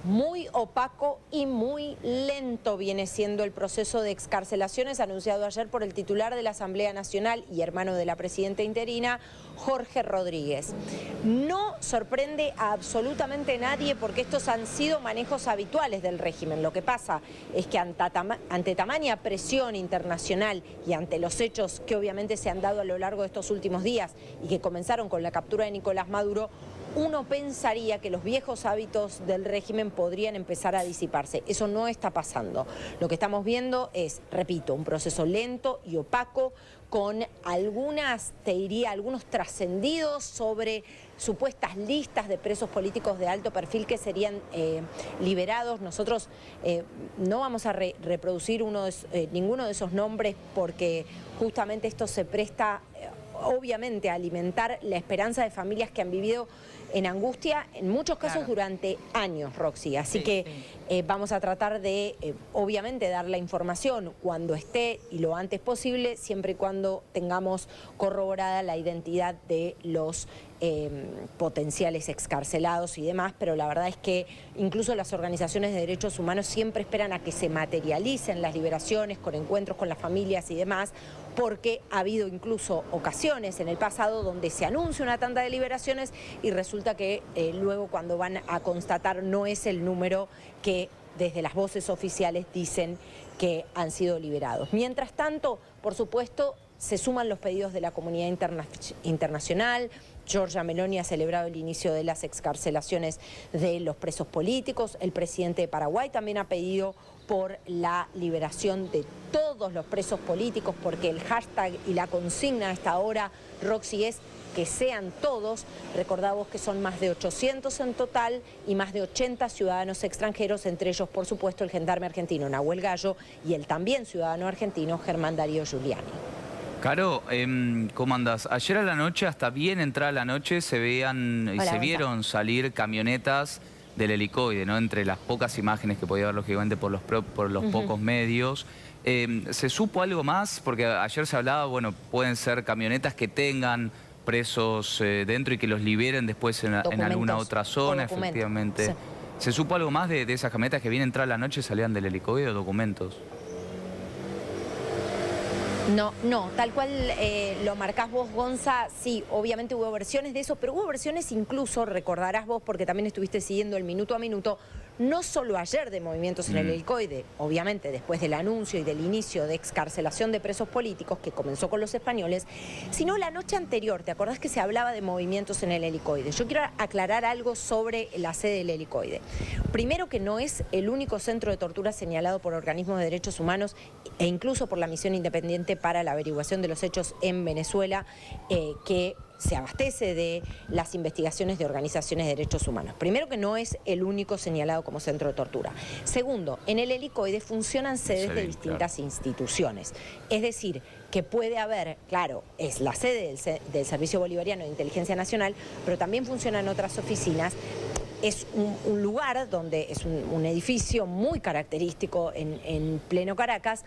Muy opaco y muy lento viene siendo el proceso de excarcelaciones anunciado ayer por el titular de la Asamblea Nacional y hermano de la presidenta interina, Jorge Rodríguez. No sorprende a absolutamente nadie porque estos han sido manejos habituales del régimen. Lo que pasa es que ante tamaña presión internacional y ante los hechos que obviamente se han dado a lo largo de estos últimos días y que comenzaron con la captura de Nicolás Maduro, uno pensaría que los viejos hábitos del régimen podrían empezar a disiparse. Eso no está pasando. Lo que estamos viendo es, repito, un proceso lento y opaco con algunos trascendidos sobre supuestas listas de presos políticos de alto perfil que serían liberados. Nosotros no vamos a reproducir ninguno de esos nombres porque justamente esto se presta obviamente a alimentar la esperanza de familias que han vivido en angustia, en muchos casos durante años, Roxy. Así que vamos a tratar de, obviamente, dar la información cuando esté y lo antes posible, siempre y cuando tengamos corroborada la identidad de los potenciales excarcelados y demás, pero la verdad es que incluso las organizaciones de derechos humanos siempre esperan a que se materialicen las liberaciones con encuentros con las familias y demás, porque ha habido incluso ocasiones en el pasado donde se anuncia una tanda de liberaciones y resulta que luego cuando van a constatar no es el número que desde las voces oficiales dicen que han sido liberados. Mientras tanto, por supuesto, se suman los pedidos de la comunidad internacional. Giorgia Meloni ha celebrado el inicio de las excarcelaciones de los presos políticos. El presidente de Paraguay también ha pedido por la liberación de todos los presos políticos, porque el hashtag y la consigna hasta ahora, Roxy, es que sean todos. Recordamos que son más de 800 en total y más de 80 ciudadanos extranjeros, entre ellos, por supuesto, el gendarme argentino Nahuel Gallo y el también ciudadano argentino Germán Darío Giuliani. Caro, ¿cómo andás? Ayer a la noche, hasta bien entrada la noche, se vieron salir camionetas del helicoide, ¿no? Entre las pocas imágenes que podía ver, lógicamente, por los pocos medios. ¿Se supo algo más? Porque ayer se hablaba, bueno, pueden ser camionetas que tengan presos dentro y que los liberen después en alguna otra zona, efectivamente. Sí. ¿Se supo algo más de esas camionetas que bien entrada la noche salían del helicoide o documentos? No, tal cual lo marcás vos, Gonza, sí, obviamente hubo versiones de eso, pero hubo versiones incluso, recordarás vos, porque también estuviste siguiendo el minuto a minuto, no solo ayer de movimientos en el helicoide, obviamente después del anuncio y del inicio de excarcelación de presos políticos que comenzó con los españoles, sino la noche anterior. ¿Te acordás que se hablaba de movimientos en el helicoide? Yo quiero aclarar algo sobre la sede del helicoide. Primero, que no es el único centro de tortura señalado por organismos de derechos humanos e incluso por la Misión Independiente para la Averiguación de los Hechos en Venezuela, que se abastece de las investigaciones de organizaciones de derechos humanos. Primero, que no es el único señalado como centro de tortura. Segundo, en el helicoide funcionan sedes de distintas instituciones. Es decir, que puede haber, claro, es la sede del Servicio Bolivariano de Inteligencia Nacional, pero también funcionan otras oficinas. Es un lugar donde es un edificio muy característico en pleno Caracas,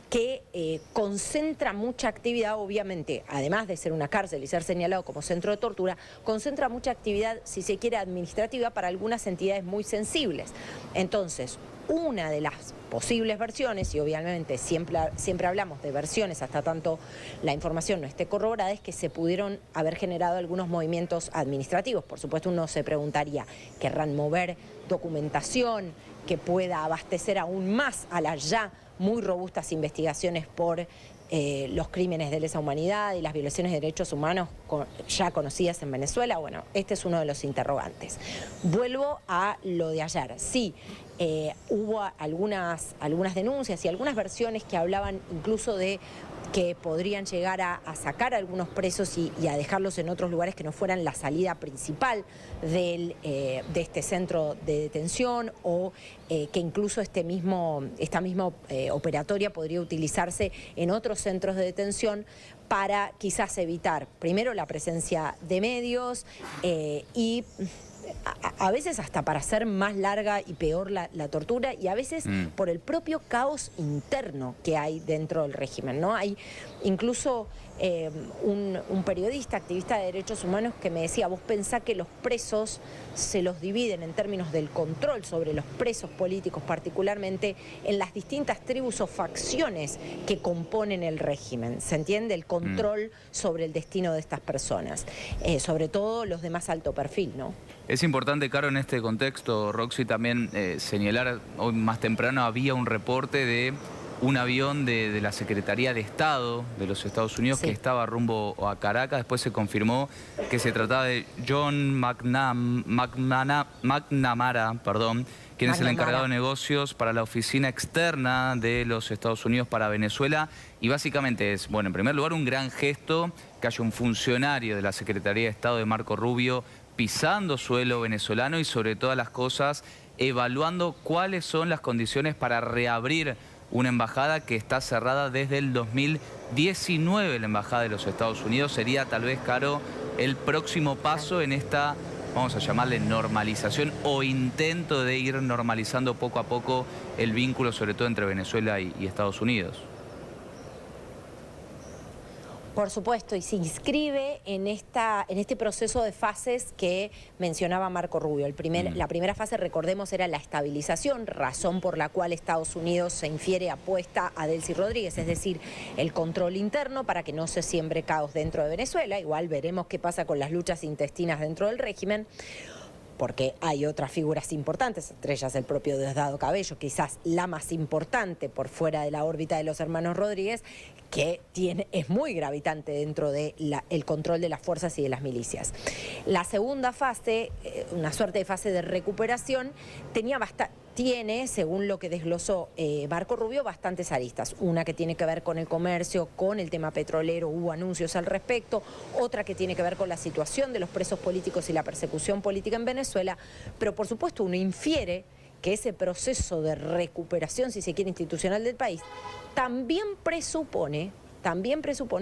que concentra mucha actividad, obviamente, además de ser una cárcel y ser señalado como centro de tortura, concentra mucha actividad, si se quiere, administrativa para algunas entidades muy sensibles. Entonces, una de las posibles versiones, y obviamente siempre hablamos de versiones hasta tanto la información no esté corroborada, es que se pudieron haber generado algunos movimientos administrativos. Por supuesto, uno se preguntaría, ¿querrán mover documentación que pueda abastecer aún más a las ya muy robustas investigaciones por los crímenes de lesa humanidad y las violaciones de derechos humanos ya conocidas en Venezuela? Bueno, este es uno de los interrogantes. Vuelvo a lo de ayer. Sí, hubo algunas denuncias y algunas versiones que hablaban incluso de que podrían llegar a sacar a algunos presos y a dejarlos en otros lugares que no fueran la salida principal de este centro de detención, o que incluso esta misma operatoria podría utilizarse en otros centros de detención para quizás evitar, primero, la presencia de medios y a veces hasta para hacer más larga y peor la tortura, y a veces por el propio caos interno que hay dentro del régimen, ¿no? Hay incluso un periodista, activista de derechos humanos, que me decía, vos pensá que los presos se los dividen en términos del control sobre los presos políticos, particularmente en las distintas tribus o facciones que componen el régimen, ¿se entiende? El control sobre el destino de estas personas, sobre todo los de más alto perfil, ¿no? Es importante, Caro, en este contexto, Roxy, también señalar, hoy más temprano había un reporte de un avión de la Secretaría de Estado de los Estados Unidos que estaba rumbo a Caracas. Después se confirmó que se trataba de John McNamara, quien es el encargado de negocios para la oficina externa de los Estados Unidos para Venezuela. Y básicamente es, bueno, en primer lugar, un gran gesto que haya un funcionario de la Secretaría de Estado de Marco Rubio pisando suelo venezolano y, sobre todas las cosas, evaluando cuáles son las condiciones para reabrir una embajada que está cerrada desde el 2019, la embajada de los Estados Unidos. Sería tal vez, Caro, el próximo paso en esta, vamos a llamarle, normalización o intento de ir normalizando poco a poco el vínculo, sobre todo entre Venezuela y Estados Unidos. Por supuesto, y se inscribe en este proceso de fases que mencionaba Marco Rubio. La primera fase, recordemos, era la estabilización, razón por la cual Estados Unidos se infiere apuesta a Delcy Rodríguez, es decir, el control interno para que no se siembre caos dentro de Venezuela. Igual veremos qué pasa con las luchas intestinas dentro del régimen, porque hay otras figuras importantes, entre ellas el propio Diosdado Cabello, quizás la más importante por fuera de la órbita de los hermanos Rodríguez, que es muy gravitante dentro del control de las fuerzas y de las milicias. La segunda fase, una suerte de fase de recuperación, tiene, según lo que desglosó Marco Rubio, bastantes aristas. Una que tiene que ver con el comercio, con el tema petrolero, hubo anuncios al respecto. Otra que tiene que ver con la situación de los presos políticos y la persecución política en Venezuela. Pero por supuesto uno infiere que ese proceso de recuperación, si se quiere, institucional del país, también presupone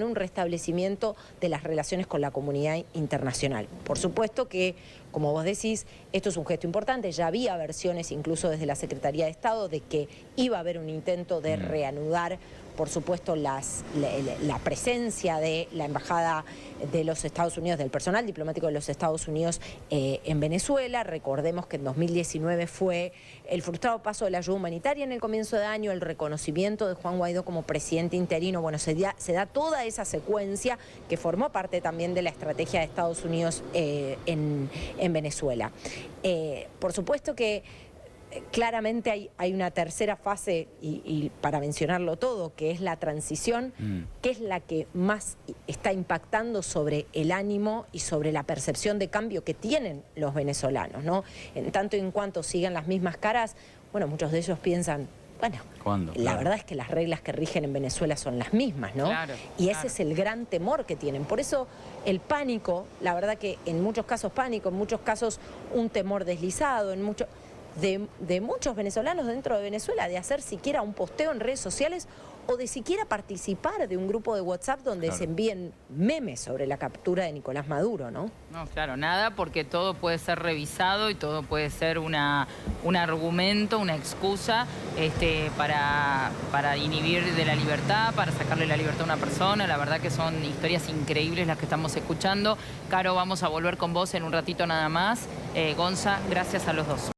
un restablecimiento de las relaciones con la comunidad internacional. Por supuesto que, como vos decís, esto es un gesto importante. Ya había versiones incluso desde la Secretaría de Estado de que iba a haber un intento de reanudar, por supuesto, la presencia de la Embajada de los Estados Unidos, del personal diplomático de los Estados Unidos en Venezuela. Recordemos que en 2019 fue el frustrado paso de la ayuda humanitaria en el comienzo de año, el reconocimiento de Juan Guaidó como presidente interino. Bueno, se da toda esa secuencia que formó parte también de la estrategia de Estados Unidos en Venezuela. Por supuesto que claramente hay una tercera fase, y para mencionarlo todo, que es la transición, que es la que más está impactando sobre el ánimo y sobre la percepción de cambio que tienen los venezolanos, ¿no? En tanto y en cuanto sigan las mismas caras, bueno, muchos de ellos piensan, bueno, la verdad es que las reglas que rigen en Venezuela son las mismas, ¿no? Y ese es el gran temor que tienen. Por eso el pánico, la verdad que en muchos casos pánico, en muchos casos un temor deslizado, de muchos venezolanos dentro de Venezuela, de hacer siquiera un posteo en redes sociales o de siquiera participar de un grupo de WhatsApp donde se envíen memes sobre la captura de Nicolás Maduro, ¿no? No, claro, nada, porque todo puede ser revisado y todo puede ser un argumento, una excusa para inhibir de la libertad, para sacarle la libertad a una persona. La verdad que son historias increíbles las que estamos escuchando. Caro, vamos a volver con vos en un ratito nada más. Gonza, gracias a los dos.